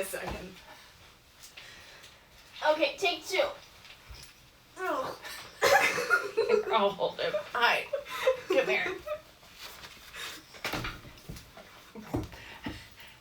second. Okay, take 2. I'll hold him. Hi. Come here.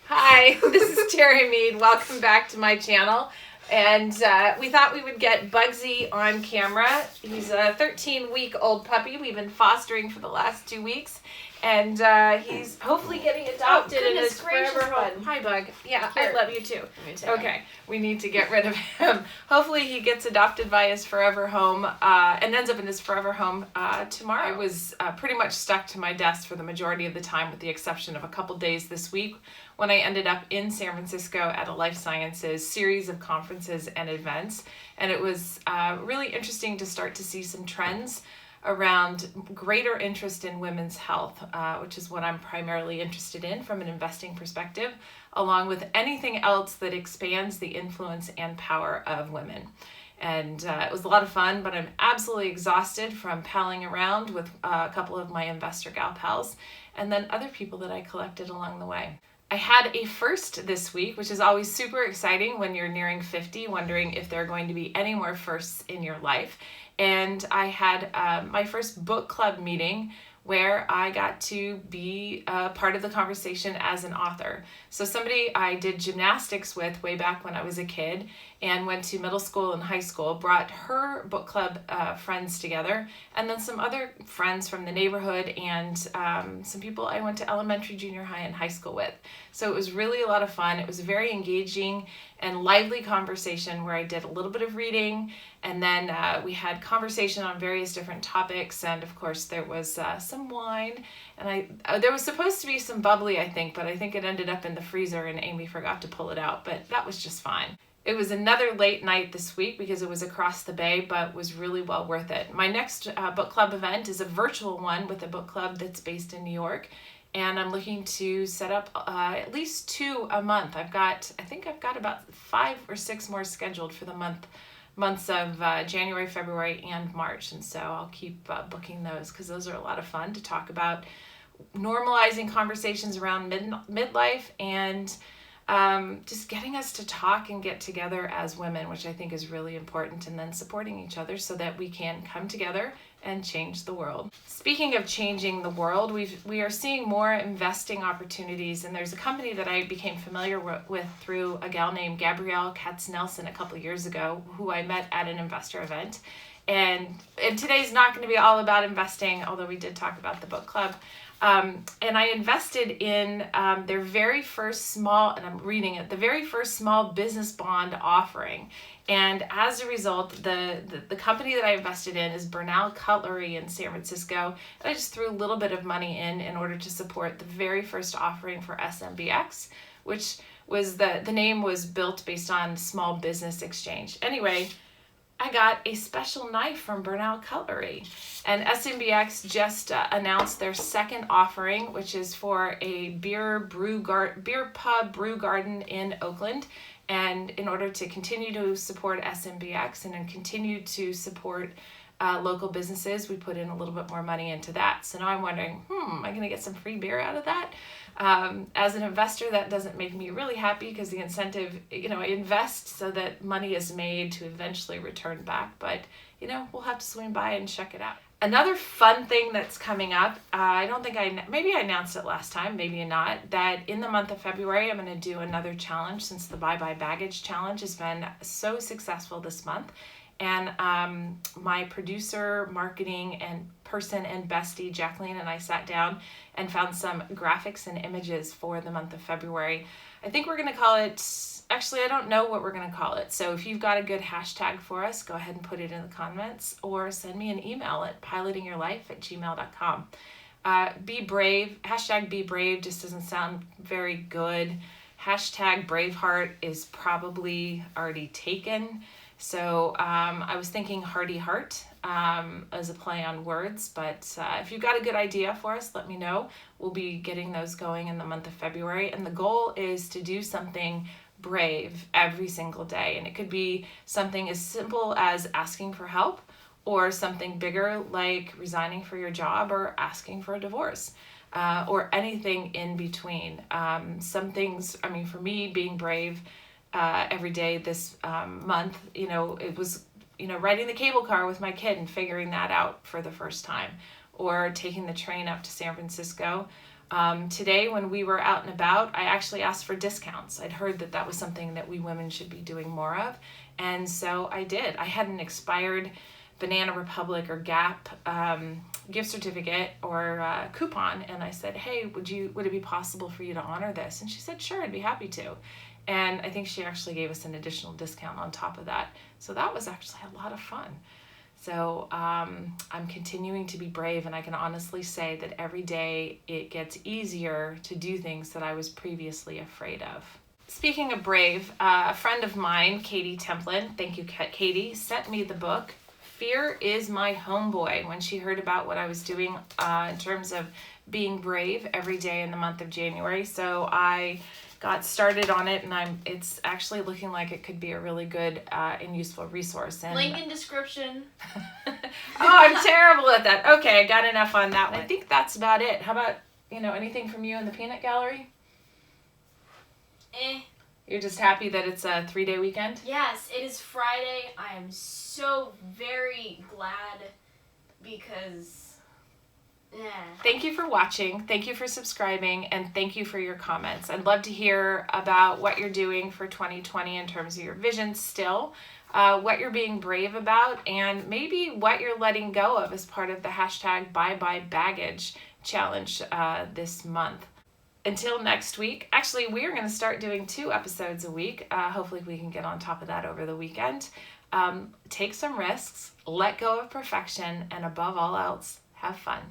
Hi, this is Terri Mead. Welcome back to my channel. And we thought we would get Bugsy on camera. He's a 13-week-old puppy we've been fostering for the last 2 weeks. And he's hopefully getting adopted in his forever home. Hi, Bug. Yeah, I love you too. Okay, we need to get rid of him. Hopefully he gets adopted by his forever home and ends up in his forever home tomorrow. I was pretty much stuck to my desk for the majority of the time, with the exception of a couple days this week when I ended up in San Francisco at a life sciences series of conferences and events. And it was really interesting to start to see some trends around greater interest in women's health, which is what I'm primarily interested in from an investing perspective, along with anything else that expands the influence and power of women. And it was a lot of fun, but I'm absolutely exhausted from palling around with a couple of my investor gal pals and then other people that I collected along the way. I had a first this week, which is always super exciting when you're nearing 50, wondering if there are going to be any more firsts in your life. And I had my first book club meeting where I got to be part of the conversation as an author. So somebody I did gymnastics with way back when I was a kid and went to middle school and high school, brought her book club friends together, and then some other friends from the neighborhood and some people I went to elementary, junior high, and high school with. So it was really a lot of fun. It was a very engaging and lively conversation where I did a little bit of reading, and then we had conversation on various different topics, and of course there was some wine, and there was supposed to be some bubbly, I think, but I think it ended up in the freezer and Amy forgot to pull it out, but that was just fine. It was another late night this week because it was across the bay, but was really well worth it. My next book club event is a virtual one with a book club that's based in New York, and I'm looking to set up at least 2 a month. I think I've got about 5 or 6 more scheduled for the months of January, February, and March. And so I'll keep booking those because those are a lot of fun to talk about normalizing conversations around midlife and just getting us to talk and get together as women, which I think is really important, and then supporting each other so that we can come together and change the world. Speaking of changing the world, we are seeing more investing opportunities, and there's a company that I became familiar with through a gal named Gabrielle Katz-Nelson a couple years ago, who I met at an investor event. And today's not going to be all about investing, although we did talk about the book club. And I invested in their very first small, and I'm reading it, the very first small business bond offering. And as a result, the company that I invested in is Bernal Cutlery in San Francisco. And I just threw a little bit of money in order to support the very first offering for SMBX, which was the name was built based on small business exchange. Anyway, I got a special knife from Bernal Cutlery, and SMBX just announced their second offering, which is for a beer pub brew garden in Oakland. And in order to continue to support SMBX and then continue to support local businesses, we put in a little bit more money into that. So now I'm wondering, am I going to get some free beer out of that? As an investor, that doesn't make me really happy because the incentive, I invest so that money is made to eventually return back. But, we'll have to swing by and check it out. Another fun thing that's coming up, I don't think maybe I announced it last time, maybe not, that in the month of February, I'm going to do another challenge since the Bye Bye Baggage Challenge has been so successful this month. And my producer, marketing, and person and bestie, Jacqueline, and I sat down and found some graphics and images for the month of February. I think we're going to call it, actually, I don't know what we're going to call it. So if you've got a good hashtag for us, go ahead and put it in the comments or send me an email at pilotingyourlife@gmail.com. Be brave. Hashtag be brave just doesn't sound very good. Hashtag Braveheart is probably already taken. So I was thinking Hearty Heart as a play on words, but if you've got a good idea for us, let me know. We'll be getting those going in the month of February, and the goal is to do something brave every single day, and it could be something as simple as asking for help or something bigger like resigning for your job or asking for a divorce. Or anything in between. Some things, for me, being brave every day this month. It was, riding the cable car with my kid and figuring that out for the first time, or taking the train up to San Francisco. Today, when we were out and about, I actually asked for discounts. I'd heard that was something that we women should be doing more of. And so I did. I had an expired Banana Republic or Gap gift certificate or coupon, and I said, hey, would it be possible for you to honor this? And she said, sure, I'd be happy to. And I think she actually gave us an additional discount on top of that. So that was actually a lot of fun. So I'm continuing to be brave, and I can honestly say that every day it gets easier to do things that I was previously afraid of. Speaking of brave, a friend of mine, Katie Templin, thank you, Katie, sent me the book, Fear is My Homeboy, when she heard about what I was doing in terms of being brave every day in the month of January. So I got started on it, and it's actually looking like it could be a really good and useful resource. And link in description. Oh, I'm terrible at that. Okay, I got enough on that one. I think that's about it. How about, anything from you in the peanut gallery? You're just happy that it's a 3-day weekend? Yes, it is Friday. I am so very glad because... Thank you for watching, thank you for subscribing, and thank you for your comments. I'd love to hear about what you're doing for 2020 in terms of your vision still, what you're being brave about, and maybe what you're letting go of as part of the hashtag Bye Bye Baggage challenge this month. Until next week, actually we are going to start doing 2 episodes a week. Hopefully we can get on top of that over the weekend. Take some risks, let go of perfection, and above all else, have fun.